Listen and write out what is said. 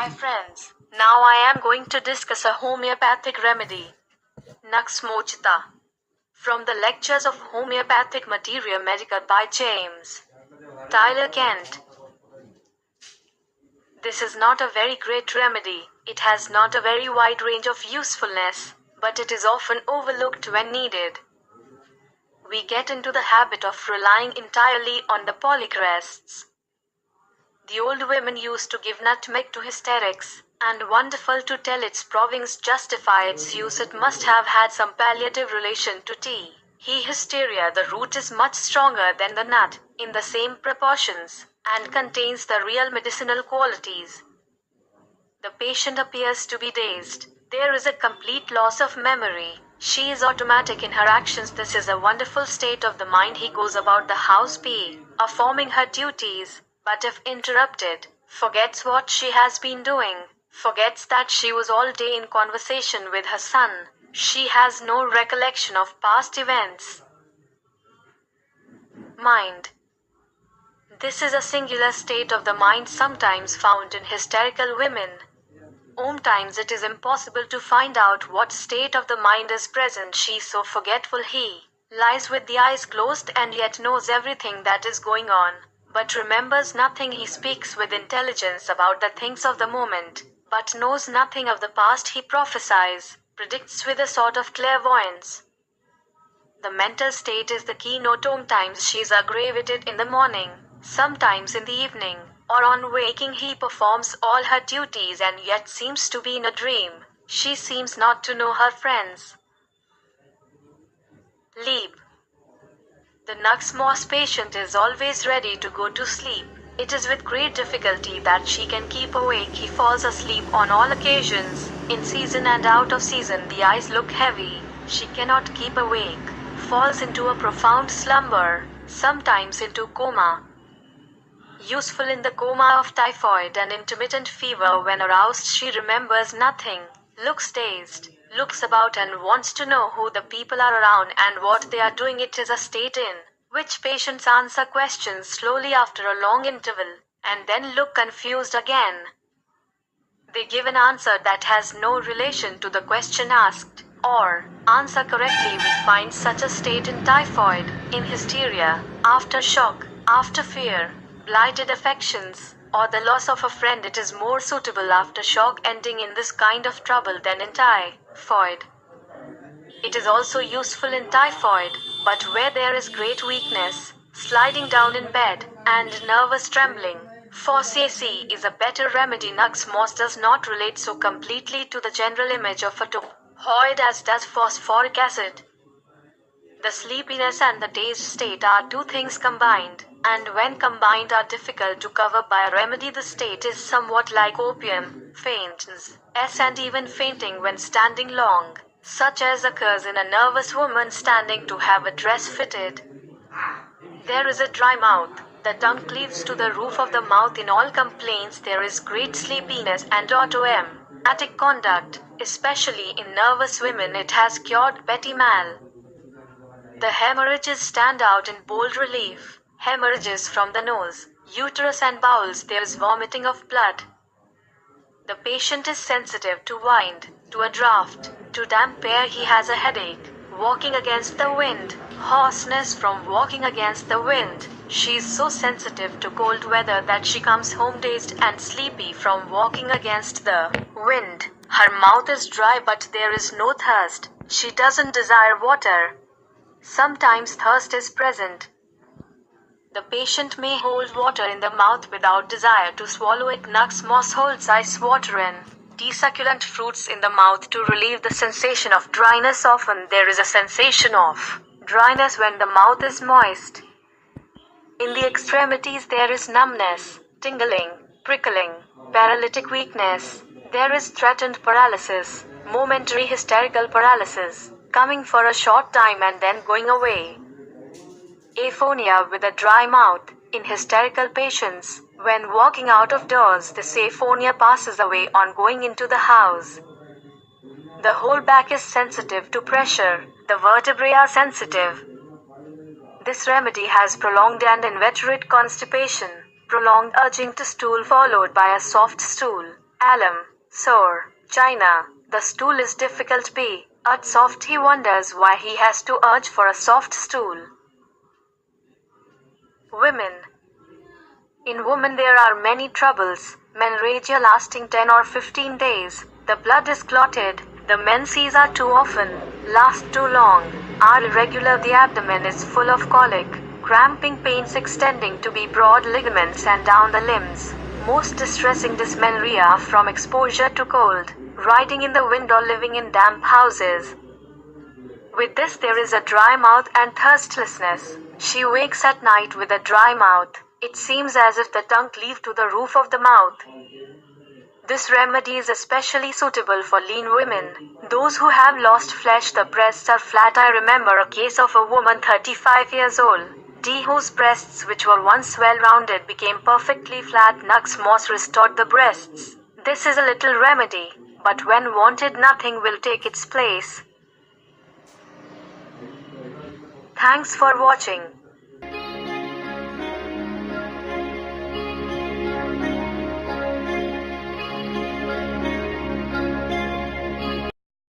Hi friends, now I am going to discuss a homeopathic remedy, Nux Moschata, from the lectures of Homoeopathic Meteria Medica by James Tyler Kent. This is not a very great remedy, it has not a very wide range of usefulness, but it is often overlooked when needed. We get into the habit of relying entirely on the polycrests. The old women used to give nutmeg to hysterics, and wonderful to tell its provings justify its use, it must have had some palliative relation to tea. Hysteria, the root is much stronger than the nut, in the same proportions, and contains the real medicinal qualities. The patient appears to be dazed. There is a complete loss of memory. She is automatic in her actions. This is a wonderful state of the mind. He goes about the house performing her duties, but if interrupted, forgets what she has been doing, forgets that she was all day in conversation with her son. She has no recollection of past events. Mind. This is a singular state of the mind sometimes found in hysterical women. Sometimes it is impossible to find out what state of the mind is present. She is so forgetful. He lies with the eyes closed and yet knows everything that is going on, but remembers nothing. He speaks with intelligence about the things of the moment, but knows nothing of the past. He prophesies, predicts with a sort of clairvoyance. The mental state is the keynote. Sometimes she is aggravated in the morning, sometimes in the evening, or on waking. He performs all her duties and yet seems to be in a dream. She seems not to know her friends. Sleep. The Nux Moschata patient is always ready to go to sleep. It is with great difficulty that she can keep awake. He falls asleep on all occasions, in season and out of season. The eyes look heavy. She cannot keep awake, falls into a profound slumber, sometimes into coma. Useful in the coma of typhoid and intermittent fever. When aroused, she remembers nothing, looks dazed, looks about and wants to know who the people are around and what they are doing. It is a state in which patients answer questions slowly after a long interval, and then look confused again. They give an answer that has no relation to the question asked, or answer correctly. We find such a state in typhoid, in hysteria, after shock, after fear, blighted affections, or the loss of a friend. It is more suitable after shock ending in this kind of trouble than in typhoid. It is also useful in typhoid, but where there is great weakness, sliding down in bed, and nervous trembling. For CC is a better remedy. Nux Moschata does not relate so completely to the general image of a typhoid as does phosphoric acid. The sleepiness and the dazed state are two things combined, and when combined are difficult to cover by a remedy. The state is somewhat like opium, faintness, and even fainting when standing long, such as occurs in a nervous woman standing to have a dress fitted. There is a dry mouth. The tongue cleaves to the roof of the mouth. In all complaints there is great sleepiness and automatic conduct, especially in nervous women. It has cured Betty Mal. The hemorrhages stand out in bold relief. Hemorrhages from the nose, uterus and bowels. There is vomiting of blood. The patient is sensitive to wind, to a draught, to damp air. He has a headache, walking against the wind, hoarseness from walking against the wind. She is so sensitive to cold weather that she comes home dazed and sleepy from walking against the wind. Her mouth is dry but there is no thirst. She doesn't desire water. Sometimes thirst is present. The patient may hold water in the mouth without desire to swallow it. Nux Moschata holds ice water and succulent fruits in the mouth to relieve the sensation of dryness. Often there is a sensation of dryness when the mouth is moist. In the extremities there is numbness, tingling, prickling, paralytic weakness. There is threatened paralysis, momentary hysterical paralysis, coming for a short time and then going away. Aphonia with a dry mouth. In hysterical patients, when walking out of doors, this aphonia passes away on going into the house. The whole back is sensitive to pressure. The vertebrae are sensitive. This remedy has prolonged and inveterate constipation, prolonged urging to stool followed by a soft stool, alum, sore, China. The stool is difficult be. Soft he wonders why he has to urge for a soft stool. Women. In women there are many troubles. Menorrhagia lasting 10 or 15 days. The blood is clotted. The menses are too often. Last too long. Are irregular. The abdomen is full of colic. Cramping pains extending to be broad ligaments and down the limbs. Most distressing dysmenorrhea from exposure to cold. Riding in the wind or living in damp houses. With this there is a dry mouth and thirstlessness. She wakes at night with a dry mouth. It seems as if the tongue cleaved to the roof of the mouth. This remedy is especially suitable for lean women. Those who have lost flesh, the breasts are flat. I remember a case of a woman 35 years old, whose breasts, which were once well-rounded, became perfectly flat. Nux Moschata restored the breasts. This is a little remedy, but when wanted nothing will take its place. Thanks for watching.